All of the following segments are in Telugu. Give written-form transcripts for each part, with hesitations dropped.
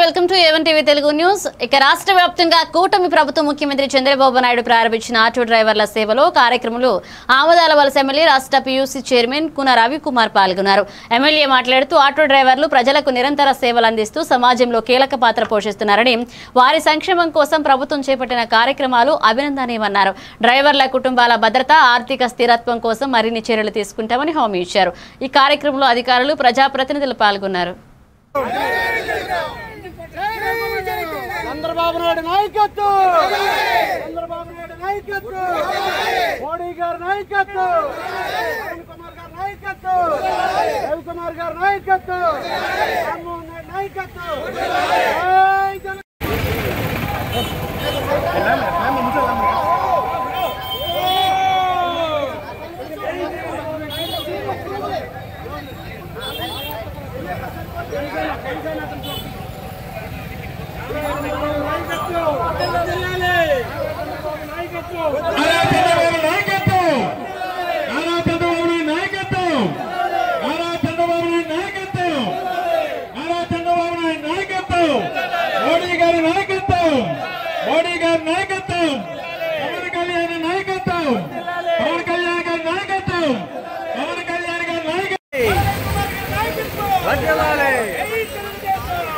Welcome to A1 TV Telugu news. ఇక రాష్ట్ర వ్యాప్తంగా కూటమి ప్రభుత్వం ముఖ్యమంత్రి చంద్రబాబు నాయుడు ప్రారంభించిన ఆటో డ్రైవర్ల సేవలో కార్యక్రమంలో ఆమదాల వలస ఎమ్మెల్యే రాష్ట్ర పీయూసీ చైర్మన్ కూన రవికుమార్ పాల్గొన్నారు. ఎమ్మెల్యే మాట్లాడుతూ ఆటో డ్రైవర్లు ప్రజలకు నిరంతర సేవలు అందిస్తూ సమాజంలో కీలక పాత్ర పోషిస్తున్నారని, వారి సంక్షేమం కోసం ప్రభుత్వం చేపట్టిన కార్యక్రమాలు అభినందనీయమన్నారు. డ్రైవర్ల కుటుంబాల భద్రత, ఆర్థిక స్థిరత్వం కోసం మరిన్ని చర్యలు తీసుకుంటామని హామీ ఇచ్చారు. ఈ కార్యక్రమంలో అధికారులు, ప్రజాప్రతినిధులు పాల్గొన్నారు. చంద్రబాబు నాయుడు నాయకత్వం, చంద్రబాబు నాయుడు నాయకత్వం, మోడీ గారి నాయకత్వం, అరుణ్ కుమార్ గారి నాయకత్వం, రవికుమార్ గారి నాయకత్వం, రామ్మోహన్ నాయుడు నాయకత్వం. మోడీ గారి నాయకత్వం, మోడీ గారి నాయకత్వం, పవన్ కళ్యాణ్ నాయకత్వం, పవన్ కళ్యాణ్ గారి నాయకత్వం, పవన్ కళ్యాణ్ గారి నాయకత్వం.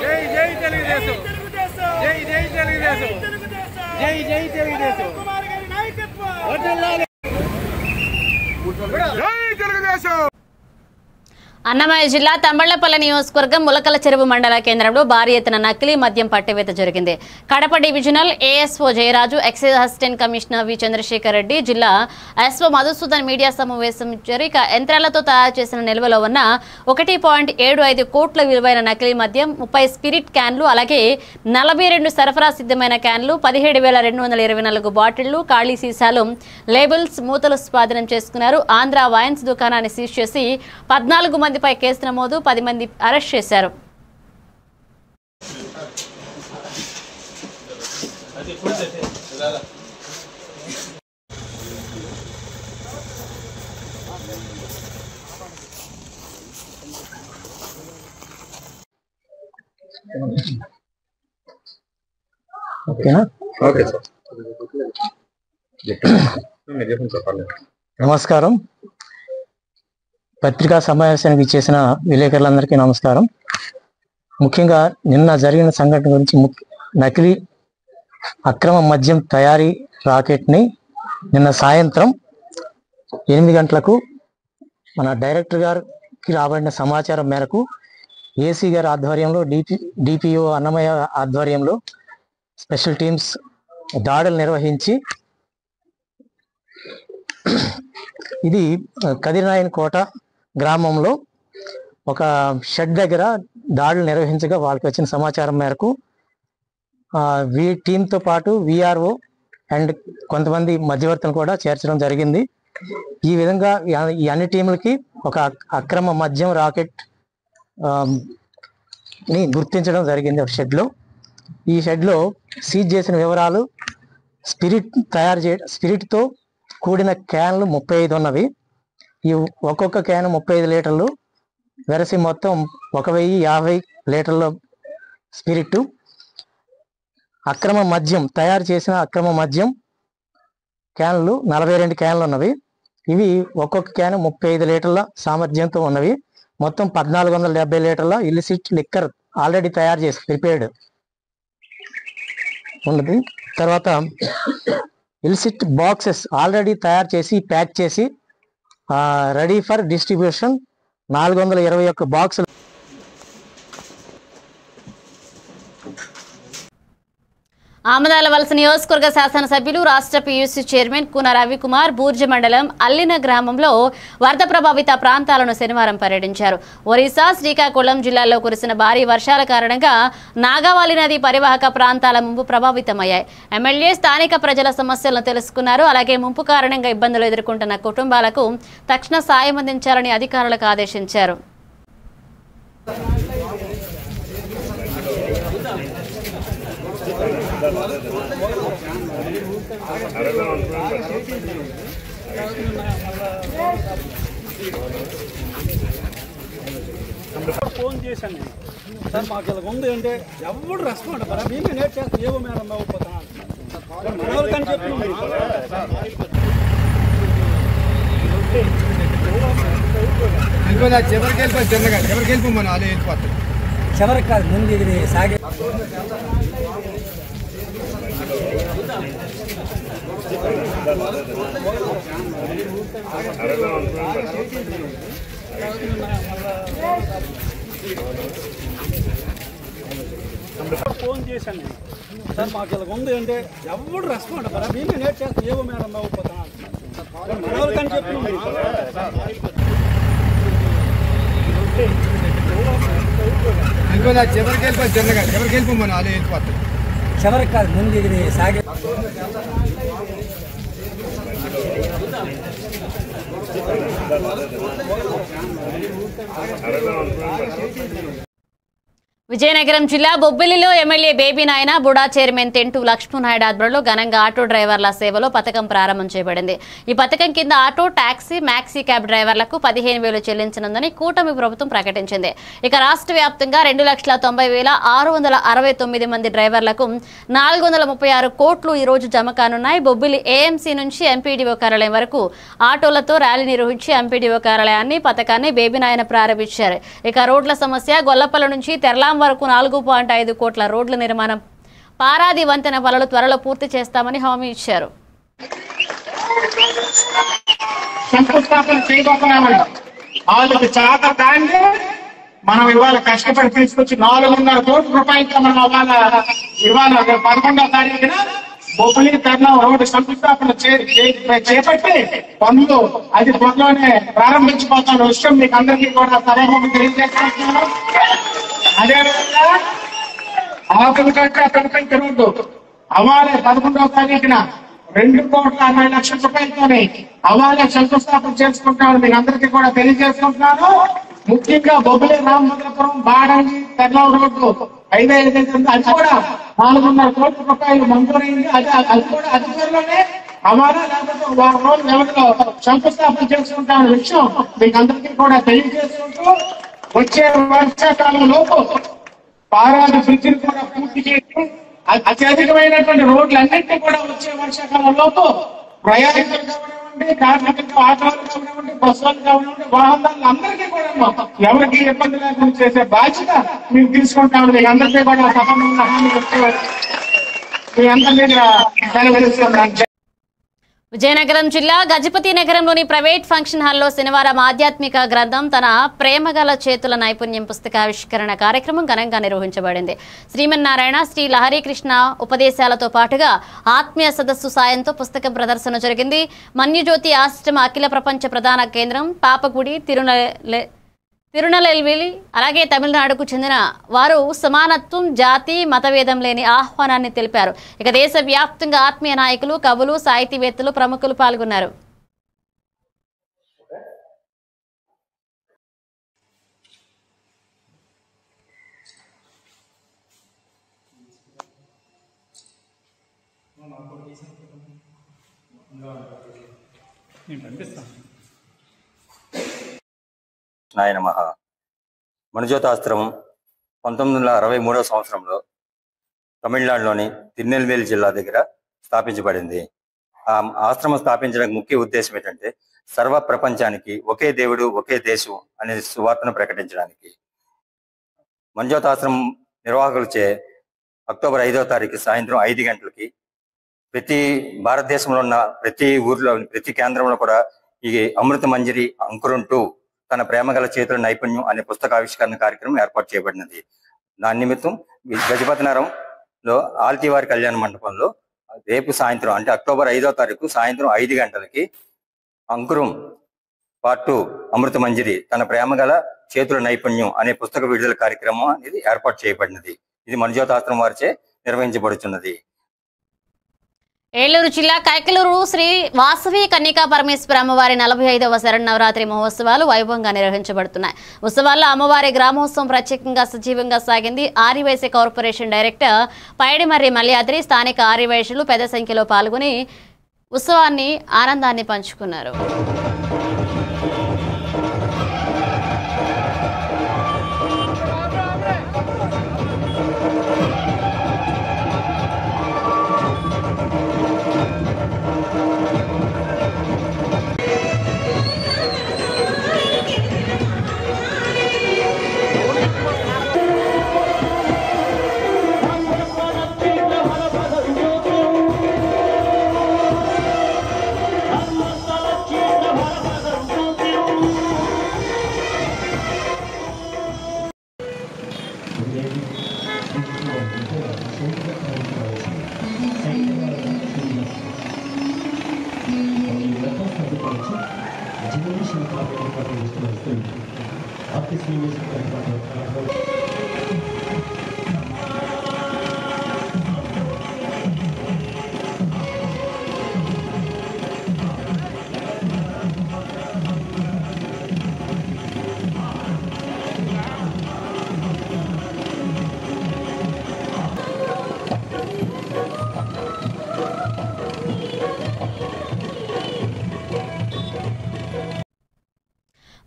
జై జై తెలుగుదేశం, జై జై తెలుగుదేశం, జై జై తెలుగుదేశం, జై తెలుగుదేశం. అన్నమయ్య జిల్లా తంబళ్లపల్లి నియోజకవర్గం ములకల చెరువు మండల కేంద్రంలో భారీ ఎత్తున నకిలీ మద్యం పట్టివేత జరిగింది. Kadapa divisional ASO Jayaraju, excise assistant commissioner V Chandrashekar Reddy, జిల్లా ఎస్ఓ మధుసూదన్ మీడియా సమావేశం ఇచ్చారు. ఇక యంత్రాలతో తయారు చేసిన నిల్వలో ఉన్న 1.75 కోట్ల విలువైన నకిలీ మద్యం, 30 స్పిరిట్ క్యాన్లు, అలాగే 42 సరఫరా సిద్ధమైన క్యాన్లు, 17,224 బాటిళ్లు, ఖాళీ సీసాలు, లేబుల్స్, మూతలు స్వాధీనం చేసుకున్నారు. ఆంధ్ర వైన్స్ దుకాణాన్ని సీజ్ చేసి 14 మందిపై కేసు నమోదు, 10 మంది అరెస్ట్ చేశారు. నమస్కారం. పత్రికా సమావేశానికి ఇచ్చేసిన విలేకరులందరికీ నమస్కారం. ముఖ్యంగా నిన్న జరిగిన సంఘటన గురించి, నకిలీ అక్రమ మద్యం తయారీ రాకెట్ని నిన్న సాయంత్రం 8 గంటలకు మన డైరెక్టర్ గారికి రాబడిన సమాచారం మేరకు ఏసీ గారి ఆధ్వర్యంలో, డిపిఓ అన్నమయ్య ఆధ్వర్యంలో స్పెషల్ టీమ్స్ దాడులు నిర్వహించి, ఇది కదిరినాయన్ కోట గ్రామంలో ఒక షెడ్ దగ్గర దాడులు నిర్వహించగా వాళ్ళకి వచ్చిన సమాచారం మేరకు టీంతో పాటు విఆర్ఓ అండ్ కొంతమంది మధ్యవర్తులను కూడా చేర్చడం జరిగింది. ఈ విధంగా ఈ అన్ని టీములకి ఒక అక్రమ మద్యం రాకెట్ ని గుర్తించడం జరిగింది ఒక షెడ్లో. ఈ షెడ్లో సీజ్ చేసిన వివరాలు: స్పిరిట్తో కూడిన క్యాన్లు 35 ఉన్నవి. ఈ ఒక్కొక్క క్యాన్ 35 లీటర్లు, వెరసి మొత్తం 1050 లీటర్ల స్పిరిట్. అక్రమ మద్యం, తయారు చేసిన అక్రమ మద్యం క్యాన్లు 42 క్యాన్లు ఉన్నవి. ఇవి ఒక్కొక్క క్యాన్ 35 లీటర్ల సామర్థ్యంతో ఉన్నవి. మొత్తం 1470 లీటర్ల ఇల్లిసిట్ లిక్కర్ ఆల్రెడీ తయారు చేసి ప్రిపేర్డ్ ఉన్నది. తర్వాత ఇల్సిట్ బాక్సెస్ ఆల్రెడీ తయారు చేసి ప్యాక్ చేసి రెడీ ఫర్ డిస్ట్రిబ్యూషన్ 421 బాక్సులు. ఆమదాల వలస నియోజకవర్గ శాసనసభ్యులు, రాష్ట్ర పీయూసీ చైర్మన్ కూన రవికుమార్ బూర్జ మండలం అల్లిన గ్రామంలో వరద ప్రభావిత ప్రాంతాలను శనివారం పర్యటించారు. ఒరిస్సా, శ్రీకాకుళం జిల్లాల్లో కురిసిన భారీ వర్షాల కారణంగా నాగావళి నది పరివాహక ప్రాంతాల ముంపు ప్రభావితమయ్యాయి. ఎమ్మెల్యే స్థానిక ప్రజల సమస్యలను తెలుసుకున్నారు. అలాగే ముంపు కారణంగా ఇబ్బందులు ఎదుర్కొంటున్న కుటుంబాలకు తక్షణ సాయం అందించాలని అధికారులకు ఆదేశించారు. ఫోన్ చేశాను. సార్ మాకు ఇలా ఉంది అంటే ఎవరు రెస్పాండ్ కదా మేము నేట్ చేస్తే ఏవో మేడం ఇవ్వకపోతున్నాను మనోళ్ళకని చెప్పి చివరికి వెళ్ళిపోయి చిన్నగా చివరికి వెళ్ళిపోమని వాళ్ళు వెళ్ళిపోతారు చివరికి కాదు ముందు ఇది సాగే ఫోన్ చేశాను సార్ మాకు ఇలా ఉంది అంటే ఎవరు రెస్పాండ్ కదా మేము నేట్ చేస్తే ఏవో మేడం ఇవ్వకపోతున్నాను మనోళ్ళకని చెప్పి చివరికి వెళ్ళిపోయి చిన్నగా చివరికి వెళ్ళిపోమని వాళ్ళు వెళ్ళిపోతారు చివరికి కాదు ముందు ఇది సాగే విజయనగరం జిల్లా బొబ్బిలిలో ఎమ్మెల్యే బేబీ నాయన బుడా చైర్మన్ తెంటు లక్ష్మణనాయుడు ఆధ్వర్యంలో ఘనంగా ఆటో డ్రైవర్ల సేవలో పథకం ప్రారంభం చేయబడింది. ఈ పథకం కింద ఆటో, టాక్సీ, మ్యాక్సీ క్యాబ్ డ్రైవర్లకు 15,000 చెల్లించనుందని కూటమి ప్రభుత్వం ప్రకటించింది. ఇక రాష్ట్ర వ్యాప్తంగా 2,90,669 మంది డ్రైవర్లకు 436 కోట్లు ఈ రోజు జమ కానున్నాయి. బొబ్బిలి ఏఎంసీ నుంచి ఎంపీడీఓ కార్యాలయం వరకు ఆటోలతో ర్యాలీ నిర్వహించి ఎంపీడీఓ కార్యాలయాన్ని పథకాన్ని బేబీ నాయన ప్రారంభించారు. ఇక రోడ్ల సమస్య గొల్లపల్లి నుంచి తెరలాం వరకు 4.5 కోట్ల రోడ్ల నిర్మాణం, పారాది వంతెన పనులు త్వరలో పూర్తి చేస్తామని హామీ ఇచ్చారు. మనం ఇవాళ కష్టపడి తీసుకొచ్చి 400 కోట్ల రూపాయలతో మనం ఇవాళ 11వ తారీఖున బొబ్బిలి తెరలాం రోడ్డు శంకుస్థాపన చేపట్టి పనులు అది త్వరలోనే ప్రారంభించిపోతున్న విషయం మీకు అందరికీ కూడా సభాముఖంగా తెలియజేస్తున్నాను. అదేవిధంగా ఆకులకట్ట పెనకంటి రోడ్డు అవాలే 11వ తారీఖున 2,60,00,000 రూపాయలతోనే అవాలే శంకుస్థాపన చేసుకుంటామని మీకు అందరికీ కూడా తెలియజేసుకుంటున్నాను. ముఖ్యంగా బొబ్బిలి రామభద్రపురం బాడంగి తెరలాం రోడ్డు 5,500 అది కూడా 400 కోట్ల రూపాయలు మంజూరైంది. అది కూడా అధికారులోనే అవాలా లేకపోతే వారం రోజుల వ్యవధిలో శంకుస్థాపన చేసుకుంటామనే విషయం మీకు అందరికీ కూడా తెలియజేసుకుంటూ వచ్చే వర్షాకాలం లోపు పారాది బ్రిడ్జిని కూడా పూర్తి చేసి అత్యధికమైనటువంటి రోడ్లన్నింటినీ కూడా వచ్చే వర్షాకాలం లోపు ప్రయాణికులు కానివ్వండి, కార్మికులు, ఆటోలు కానివ్వండి, బస్సులు కానివ్వండి, వాహనాలు అందరికీ కూడా ఎవరికి ఇబ్బంది లేకుండా చేసే బాధ్యత మేము తీసుకుంటామని మీకు అందరికీ కూడా సభంగా హామీ ఇస్తున్నారు. మీ అందరి దగ్గర తెలియజేస్తున్నాను. విజయనగరం జిల్లా గజపతి నగరంలోని ప్రైవేట్ ఫంక్షన్ హాల్లో శనివారం ఆధ్యాత్మిక గ్రంథం తన ప్రేమగల చేతుల నైపుణ్యం పుస్తకావిష్కరణ కార్యక్రమం ఘనంగా నిర్వహించబడింది. శ్రీమన్నారాయణ శ్రీ లహరీకృష్ణ ఉపదేశాలతో పాటుగా ఆత్మీయ సదస్సు సాయంతో పుస్తకం ప్రదర్శన జరిగింది. మన్యుజ్యోతి ఆశ్రమ అఖిల ప్రపంచ ప్రధాన కేంద్రం పాపగుడి తిరునెల్వేలి అలాగే తమిళనాడుకు చెందిన వారు సమానత్వం, జాతి, మతభేదం లేని ఆహ్వానాన్ని తెలిపారు. ఇక దేశవ్యాప్తంగా ఆత్మీయ నాయకులు, కవులు, సాహితీవేత్తలు, ప్రముఖులు పాల్గొన్నారు. నాయనమః. మనుజ్యోతాశ్రమం 1963వ సంవత్సరంలో తమిళనాడులోని తిరునెల్వేలి జిల్లా దగ్గర స్థాపించబడింది. ఆ ఆశ్రమం స్థాపించడానికి ముఖ్య ఉద్దేశం ఏంటంటే సర్వ ప్రపంచానికి ఒకే దేవుడు, ఒకే దేశం అనే సువార్తను ప్రకటించడానికి. మనుజ్యోతాశ్రమం నిర్వాహకులచే అక్టోబర్ 5వ తారీఖు సాయంత్రం 5 గంటలకి ప్రతి భారతదేశంలో ఉన్న ప్రతి ఊర్లో, ప్రతి కేంద్రంలో కూడా ఈ అమృత మంజరి అంకురం 2 తన ప్రేమగల చేతుల నైపుణ్యం అనే పుస్తకావిష్కరణ కార్యక్రమం ఏర్పాటు చేయబడినది. దాని నిమిత్తం గజపతి నగరంలో ఆల్తీవారి కళ్యాణ మండపంలో రేపు సాయంత్రం అంటే అక్టోబర్ 5వ తారీఖు సాయంత్రం 5 గంటలకి అంకురం పార్ట్ 2 అమృత మంజరి తన ప్రేమగల చేతుల నైపుణ్యం అనే పుస్తక విడుదల కార్యక్రమం అనేది ఏర్పాటు చేయబడినది. ఇది మనుజ్యోతాశ్రమం వారిచే నిర్వహించబడుతున్నది. ఏలూరు జిల్లా కైకలూరు శ్రీ వాసవి కన్యకా పరమేశ్వర అమ్మవారి 45వ శరన్నవరాత్రి మహోత్సవాలు వైభవంగా నిర్వహించబడుతున్నాయి. ఉత్సవాల్లో అమ్మవారి గ్రామోత్సవం ప్రత్యేకంగా సజీవంగా సాగింది. ఆర్యవైశ్య కార్పొరేషన్ డైరెక్టర్ పైడిమర్రి మల్యాద్రి, స్థానిక ఆర్యవైశ్యులు పెద్ద సంఖ్యలో పాల్గొని ఉత్సవాన్ని ఆనందాన్ని పంచుకున్నారు.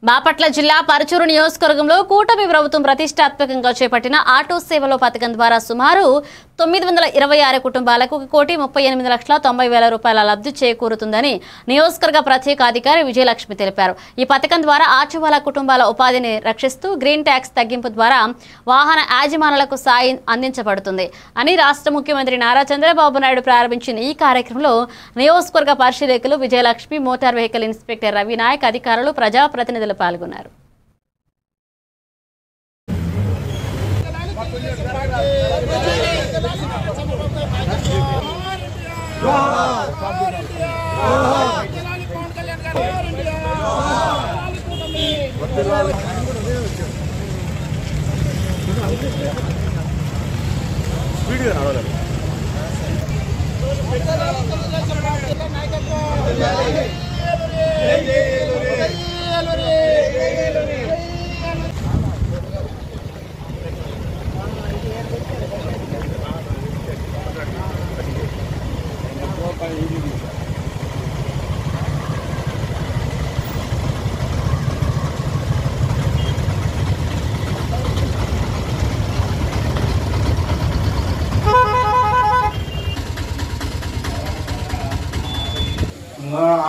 బాపట్ల జిల్లా పరుచూరు నియోజకవర్గంలో కూటమి ప్రభుత్వం ప్రతిష్టాత్మకంగా చేపట్టిన ఆటో సేవలో పథకం ద్వారా సుమారు 926 కుటుంబాలకు 1,38,90,000 రూపాయల లబ్ధి చేకూరుతుందని నియోజకవర్గ ప్రత్యేక అధికారి విజయలక్ష్మి తెలిపారు. ఈ పథకం ద్వారా ఆచూవాల కుటుంబాల ఉపాధిని రక్షిస్తూ గ్రీన్ ట్యాక్స్ తగ్గింపు ద్వారా వాహన యాజమానులకు సాయం అందించబడుతుంది అని రాష్ట్ర ముఖ్యమంత్రి నారా చంద్రబాబు నాయుడు ప్రారంభించిన ఈ కార్యక్రమంలో నియోజకవర్గ పరిశీలకులు Vijayalakshmi, motor vehicle inspector Ravi Naik, అధికారులు, ప్రజాప్రతినిధులు పాల్గొన్నారు.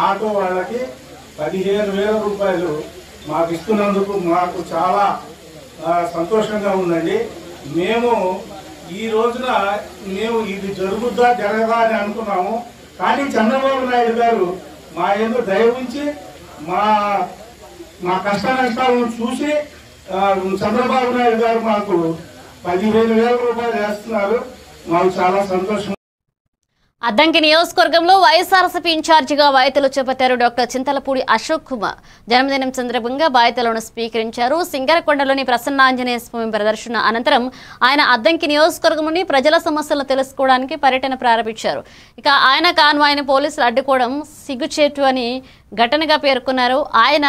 ఆటో వాళ్ళకి 15,000 రూపాయలు మాకు ఇస్తున్నందుకు మాకు చాలా సంతోషంగా ఉందండి. మేము ఈ రోజున ఇది జరుగుద్దా జరగదా అని అనుకున్నాము. కానీ చంద్రబాబు నాయుడు గారు మా యందు దయ ఉంచి మా కష్ట నష్టాలను చూసి చంద్రబాబు నాయుడు గారు మాకు 15,000 రూపాయలు వేస్తున్నారు. మాకు చాలా సంతోషం. అద్దంకి నియోజకవర్గంలో వైఎస్ఆర్సీపీ ఇన్ఛార్జిగా బాధ్యతలు చేపట్టారు డాక్టర్ చింతలపూడి అశోక్ కుమార్. జన్మదినం సందర్భంగా బాధ్యతలను స్వీకరించారు. సింగరకొండలోని ప్రసన్నాంజనేయ స్వామి ప్రదర్శన అనంతరం ఆయన అద్దంకి నియోజకవర్గంలోని ప్రజల సమస్యలను తెలుసుకోవడానికి పర్యటన ప్రారంభించారు. ఇక ఆయన కాన్వాయ్ను పోలీసులు అడ్డుకోవడం సిగ్గుచేటు అని ఘటనగా పేర్కొన్నారు. ఆయన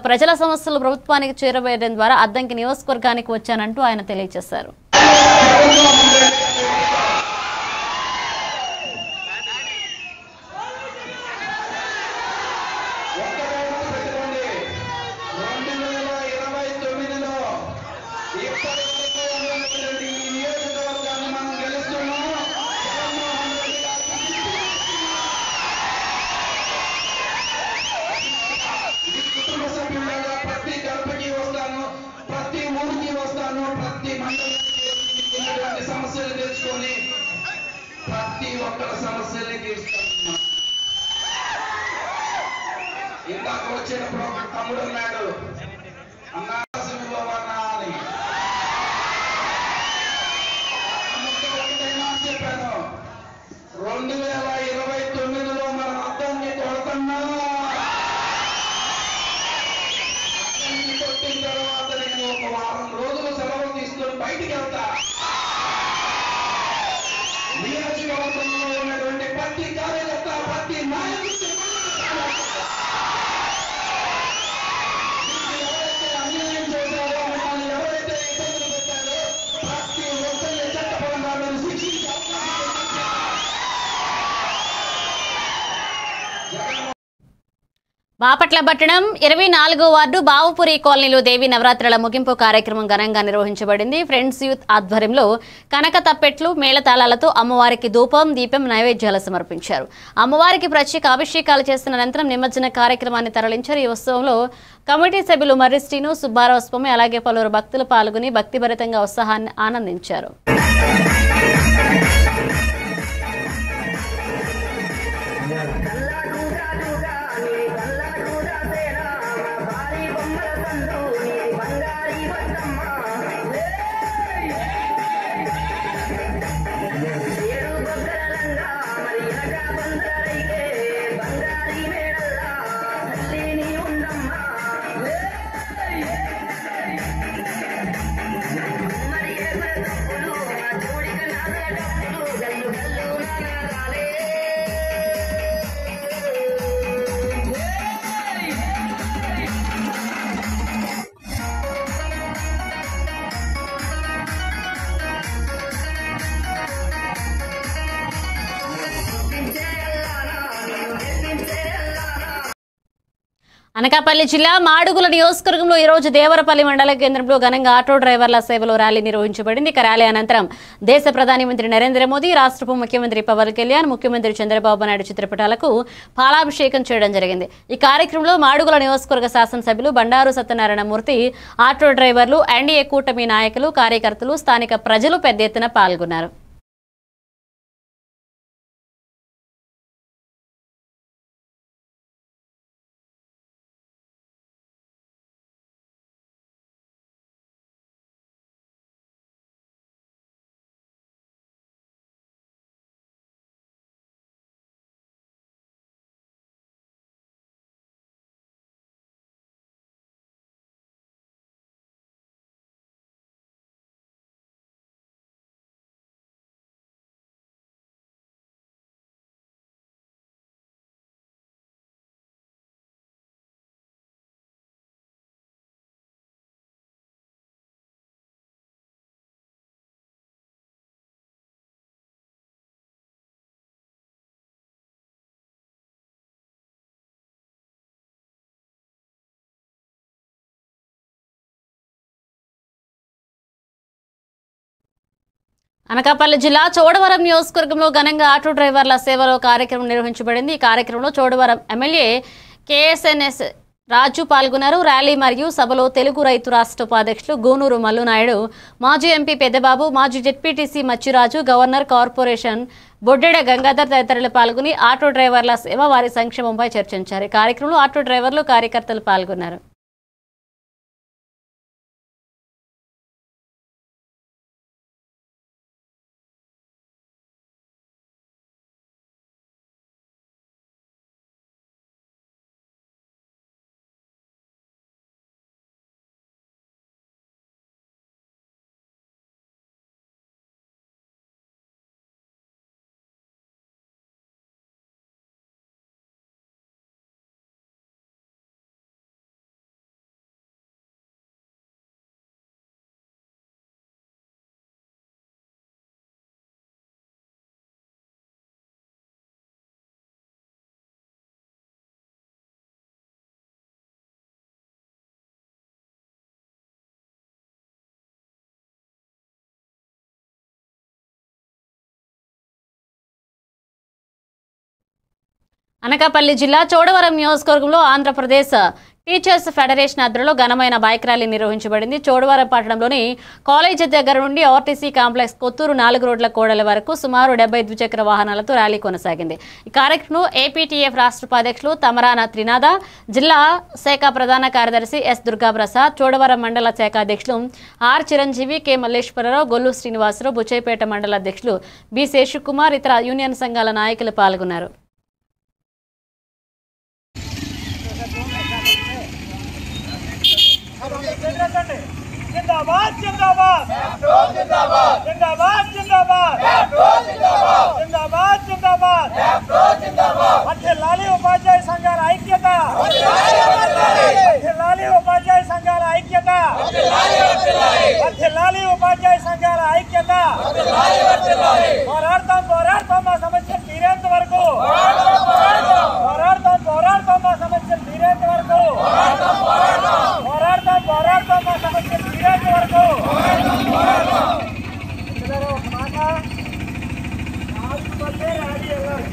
ప్రజల సమస్యలు ప్రభుత్వానికి చేరవేయడం ద్వారా అద్దంకి నియోజకవర్గానికి వచ్చానంటూ ఆయన తెలియజేశారు. తమ్ముడు ఉన్నాడు అన్నాలో అని చెప్పాను. 2029లో మన అద్దంకి కొడుతున్నా. అద్దంకి కొట్టిన తర్వాత నేను ఒక వారం రోజులు సెలవు తీసుకొని బయటికి వెళ్తా. నియోజకవర్గంలో ఉన్నటువంటి ప్రతి కార్యకర్త, ప్రతి నాయకుడు బాపట్ల పట్టణం 24వ వార్డు బావుపురి కాలనీలో దేవి నవరాత్రుల ముగింపు కార్యక్రమం ఘనంగా నిర్వహించబడింది. ఫ్రెండ్స్ యూత్ ఆధ్వర్యంలో కనక తప్పెట్లు, మేళతాళాలతో అమ్మవారికి ధూపం, దీపం, నైవేద్యాలు సమర్పించారు. అమ్మవారికి ప్రత్యేక అభిషేకాలు చేసిన అనంతరం నిమజ్జన కార్యక్రమాన్ని తరలించారు. ఈ ఉత్సవంలో కమిటీ సభ్యులు మర్రి శ్రీను, సుబ్బారావు స్వామి అలాగే పలువురు భక్తులు పాల్గొని భక్తిభరితంగా ఉత్సాహాన్ని ఆనందించారు. అనకాపల్లి జిల్లా మాడుగుల నియోజకవర్గంలో ఈ రోజు దేవరపల్లి మండల కేంద్రంలో ఘనంగా ఆటో డ్రైవర్ల సేవలో ర్యాలీ నిర్వహించబడింది. ర్యాలీ అనంతరం దేశ ప్రధానమంత్రి నరేంద్ర మోదీ, రాష్ట్ర ఉప ముఖ్యమంత్రి పవన్ కళ్యాణ్, ముఖ్యమంత్రి చంద్రబాబు నాయుడు చిత్రపటాలకు పాలాభిషేకం చేయడం జరిగింది. ఈ కార్యక్రమంలో మాడుగుల నియోజకవర్గ శాసనసభ్యులు బండారు సత్యనారాయణ మూర్తి, ఆటో డ్రైవర్లు, ఎన్డీఏ కూటమి నాయకులు, కార్యకర్తలు, స్థానిక ప్రజలు పెద్ద ఎత్తున పాల్గొన్నారు. అనకాపల్లి జిల్లా చోడవరం నియోజకవర్గంలో ఘనంగా ఆటో డ్రైవర్ల సేవలో కార్యక్రమం నిర్వహించబడింది. ఈ కార్యక్రమంలో చోడవరం ఎమ్మెల్యే కేఎస్ఎన్ఎస్ రాజు పాల్గొన్నారు. ర్యాలీ మరియు సభలో తెలుగు రైతు రాష్ట్ర ఉపాధ్యక్షులు గూనూరు మల్లునాయుడు, మాజీ ఎంపీ పెద్దబాబు, మాజీ జెడ్పీటీసీ మచ్చిరాజు, గవర్నర్ కార్పొరేషన్ బొడ్డెడ గంగాధర్ తదితరులు పాల్గొని ఆటో డ్రైవర్ల సేవ, వారి సంక్షేమంపై చర్చించారు. ఈ కార్యక్రమంలో ఆటో డ్రైవర్లు, కార్యకర్తలు పాల్గొన్నారు. అనకాపల్లి జిల్లా చోడవరం నియోజకవర్గంలో ఆంధ్రప్రదేశ్ టీచర్స్ ఫెడరేషన్ ఆధ్వర్యంలో ఘనమైన బైక్ ర్యాలీ నిర్వహించబడింది. చోడవరం పట్టణంలోని కాలేజీ దగ్గర నుండి ఆర్టీసీ కాంప్లెక్స్ కొత్తూరు 4 రోడ్ల కూడలి వరకు సుమారు 70 ద్విచక్ర వాహనాలతో ర్యాలీ కొనసాగింది. ఈ కార్యక్రమంలో ఏపీటీఎఫ్ రాష్ట్ర ఉపాధ్యక్షులు తమరాన త్రినాథ, జిల్లా శాఖ ప్రధాన కార్యదర్శి ఎస్ దుర్గాప్రసాద్, చోడవరం మండల శాఖ అధ్యక్షులు ఆర్ చిరంజీవి, కె మల్లేశ్వరరావు, గొల్లు శ్రీనివాసరావు, బుచ్చయ్యపేట మండల అధ్యక్షులు బి శేషుకుమార్, ఇతర యూనియన్ సంఘాల నాయకులు పాల్గొన్నారు. जिंदाबाद जिंदाबाद जिंदाबाद जिंदाबाद जिंदाबाद जिंदाबाद जिंदाबाद వర్ధిల్లాలి ఉపాధ్యాయ సంఘాల ఐక్యత, వర్ధిల్లాలి ఉపాధ్యాయ సంఘాల ఐక్యత, వర్ధిల్లాలి ఉపాధ్యాయ సంఘాల ఐక్యత. పోరాడతాం పోరాడతాం మా సమస్యలు తీరేంత వరకు, పోరాడతాం పోరాడతాం మా సమస్యలు తీరేంత వరకు, పోరాడతాం పోరాడతాం మా సమస్యలు తీరేంత వరకు. ఒక మాట, 4 బస్సే ర్యాలీ వెళ్ళాలి.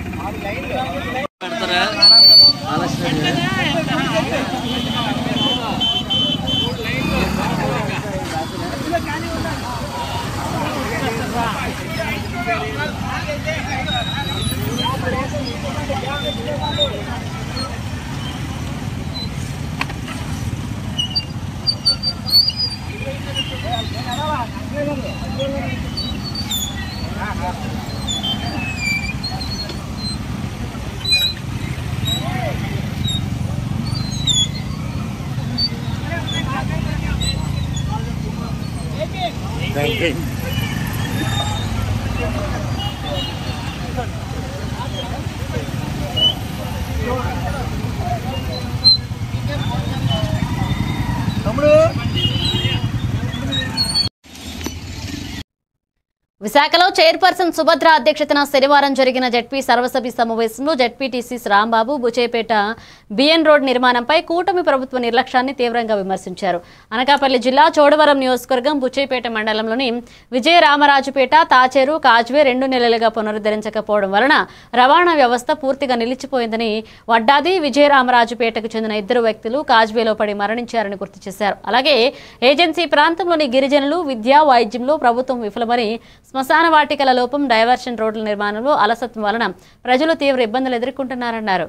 విశాఖలో చైర్పర్సన్ సుభద్ర అధ్యక్షతన శనివారం జరిగిన జెడ్పీ సర్వసభ్య సమావేశంలో జెడ్పీటీసీ రాంబాబు బుచేపేట బిఎన్ రోడ్ నిర్మాణంపై కూటమి ప్రభుత్వ నిర్లక్ష్యాన్ని తీవ్రంగా విమర్శించారు. అనకాపల్లి జిల్లా చోడవరం నియోజకవర్గం బుచేపేట మండలంలోని విజయరామరాజుపేట, తాచేరు, కాజ్వే 2 నెలలుగా పునరుద్ధరించకపోవడం వలన రవాణా వ్యవస్థ పూర్తిగా నిలిచిపోయిందని, వడ్డాది విజయరామరాజుపేటకు చెందిన 2 వ్యక్తులు కాజ్వేలో పడి మరణించారని గుర్తు చేశారు. అలాగే ఏజెన్సీ ప్రాంతంలోని గిరిజనులు విద్యా, వైద్యంలో ప్రభుత్వం విఫలమని, శ్మశాన వాటికల లోపం, డైవర్షన్ రోడ్ల నిర్మాణంలో అలసత్వం వలన ప్రజలు తీవ్ర ఇబ్బందులు ఎదుర్కొంటున్నారన్నారు.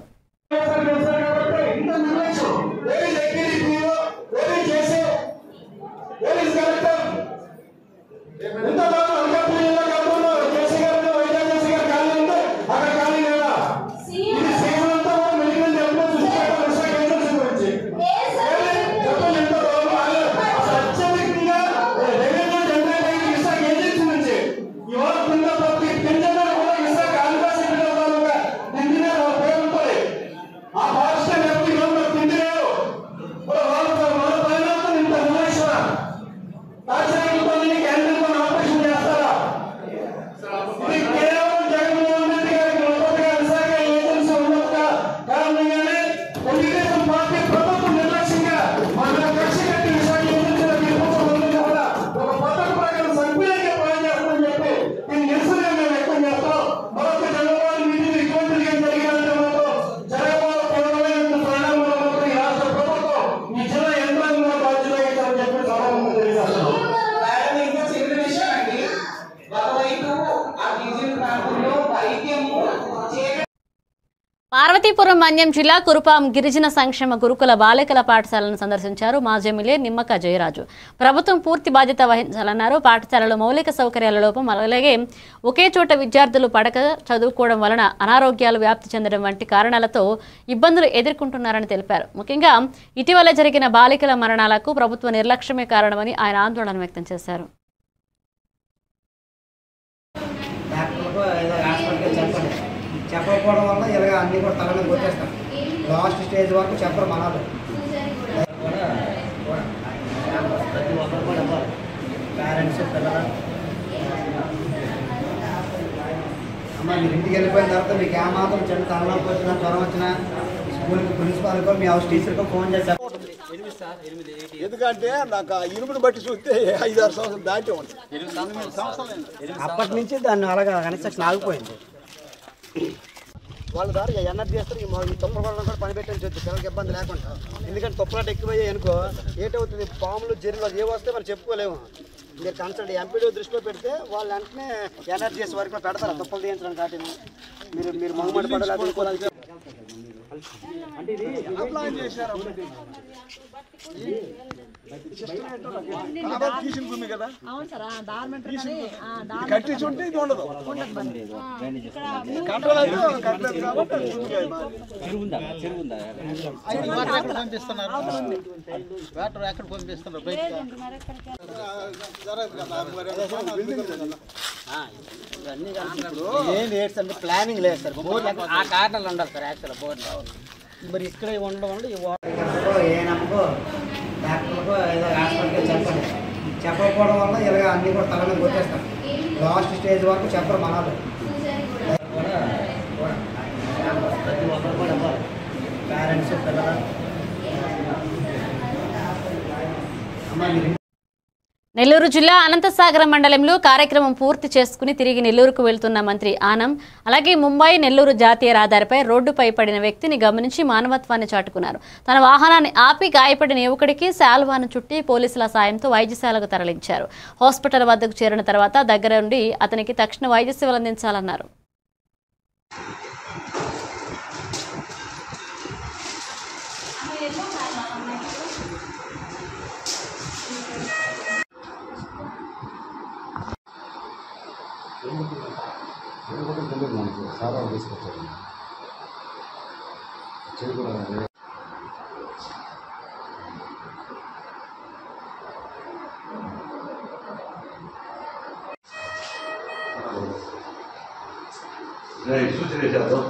పార్వతీపురం మన్యం జిల్లా కురుపాం గిరిజన సంక్షేమ గురుకుల బాలికల పాఠశాలను సందర్శించారు మాజీ ఎమ్మెల్యే నిమ్మక జయరాజు. ప్రభుత్వం పూర్తి బాధ్యత వహించాలన్నారు. పాఠశాలలో మౌలిక సౌకర్యాల లోపం, అలాగే ఒకే చోట విద్యార్థులు పడక చదువుకోవడం వలన అనారోగ్యాలు వ్యాప్తి చెందడం వంటి కారణాలతో ఇబ్బందులు ఎదుర్కొంటున్నారని తెలిపారు. ముఖ్యంగా ఇటీవల జరిగిన బాలికల మరణాలకు ప్రభుత్వ నిర్లక్ష్యమే కారణమని ఆయన ఆందోళన వ్యక్తం చేశారు. చెప్పకపోవడం వల్ల ఇలాగ అన్నీ కూడా తల మీద కొట్టేస్తాం. లాస్ట్ స్టేజ్ వరకు చెప్పరు మనాలు. ప్రతి ఒక్కరు కూడా ఇవ్వాలి. పేరెంట్స్, పిల్లలు. అమ్మ మీరు ఇంటికి వెళ్ళిపోయిన తర్వాత మీకు ఏమాత్రం చిన్న తలనొప్పి వచ్చినా, జ్వరం వచ్చినా స్కూల్కి ప్రిన్సిపాల్కో మీ హౌస్ టీచర్కో ఫోన్ చేసి ఎందుకంటే నాకు ఆ ఇనుమును బట్టి చూస్తే 5-6 సంవత్సరాలు దాటి ఉంది. అప్పటి నుంచి దాన్ని అలాగా కన్స్ట్రక్షన్ ఆగిపోయింది. వాళ్ళ దారి ఎనర్జీ చేస్తారు. ఈ తొప్పల కూడా పని పెట్టించవచ్చు పిల్లలకి ఇబ్బంది లేకుండా. ఎందుకంటే తొప్పలాట ఎక్కువయ్యాయి అనుకో ఏటవుతుంది, పాములు జర్రీలు ఏ వస్తే మనం చెప్పుకోలేము. మీరు కన్సల్ట్ ఎంపీడీ దృష్టిలో పెడితే వాళ్ళు వెంటనే ఎనర్జీ చేసే వరకు పెడతారు తొప్పలు తీయించడానికి. వాటిని మీరు మగమడి పడాలి. అంటే ఇది తీసిన భూమి కదా, కట్టించి ఉంటే ఇది ఉండదు. ఏం లేదు సార్, ప్లానింగ్ లేదు సార్. బోర్డు ఆ కారణాలు ఉండాలి సార్. యాక్చువల్ బోర్డు మరి ఇక్కడ ఉండడం వల్ల ఏ నమ్మకో డాక్టర్కో ఏదో హాస్పిటల్కి చెప్పండి. చెప్పకపోవడం వల్ల ఇలాగ అన్నీ కూడా తల మీద కొట్టేస్తాం. లాస్ట్ స్టేజ్ వరకు చెప్పరు మనాలు. ప్రతి ఒక్కరు కూడా ఇవ్వాలి. పేరెంట్స్, పిల్లలు. అమ్మ మీరు నెల్లూరు జిల్లా అనంతసాగరం మండలంలో కార్యక్రమం పూర్తి చేసుకుని తిరిగి నెల్లూరుకు వెళ్తున్న మంత్రి ఆనం, అలాగే ముంబై నెల్లూరు జాతీయ రహదారిపై రోడ్డుపై పడిన వ్యక్తిని గమనించి మానవత్వాన్ని చాటుకున్నారు. తన వాహనాన్ని ఆపి గాయపడిన యువకుడికి శాల్వాను చుట్టి పోలీసుల సాయంతో వైద్యశాలకు తరలించారు. హాస్పిటల్ వద్దకు చేరిన తర్వాత దగ్గరుండి అతనికి తక్షణ వైద్య సేవలు అందించాలన్నారు. సారా తీసుకొచ్చారు. సూచన చేద్దాం.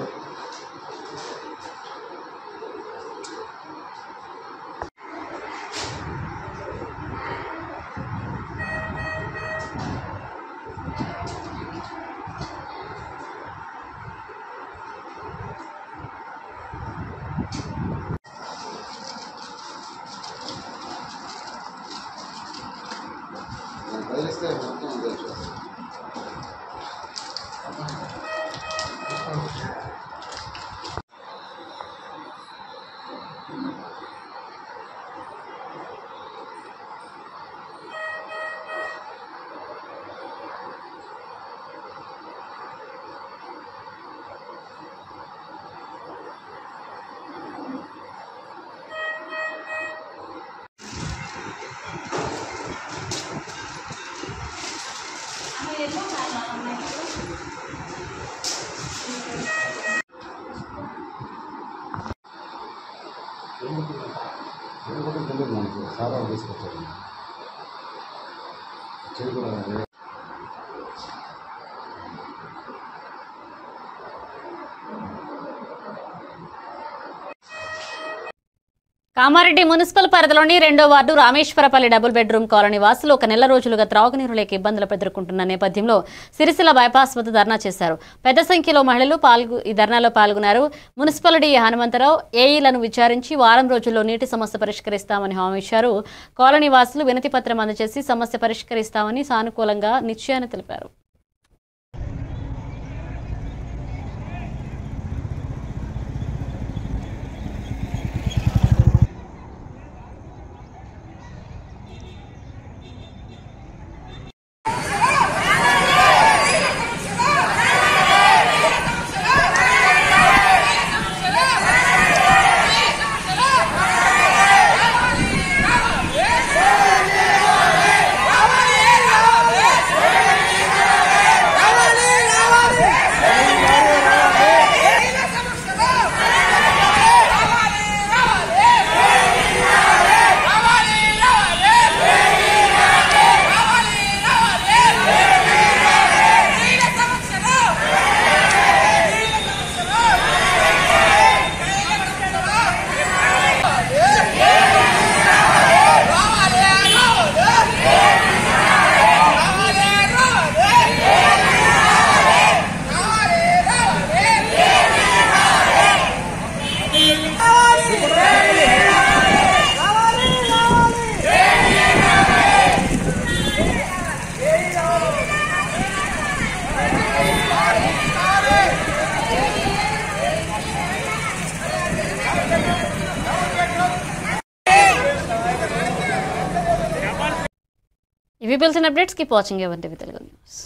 కామారెడ్డి మున్సిపల్ పరిధిలోని 2వ ward Rameshwarapalli double bedroom colony వాసులు ఒక నెల రోజులుగా త్రాగునీరు లేక ఇబ్బందులు ఎదుర్కొంటున్న నేపథ్యంలో సిరిసిల్ల బైపాస్ వద్ద ధర్నా చేశారు. పెద్ద సంఖ్యలో మహిళలు ఈ ధర్నాలో పాల్గొన్నారు. మున్సిపల్ డీ హనుమంతరావు ఏఈలను విచారించి వారం రోజుల్లో నీటి సమస్య పరిష్కరిస్తామని హామీ ఇచ్చారు. కాలనీ వాసులు వినతి పత్రం అందజేసి సమస్య పరిష్కరిస్తామని సానుకూలంగా నిశ్చయాన్ని తెలిపారు. ఇవి bulletin updates. Keep watching ever TV Telugu news.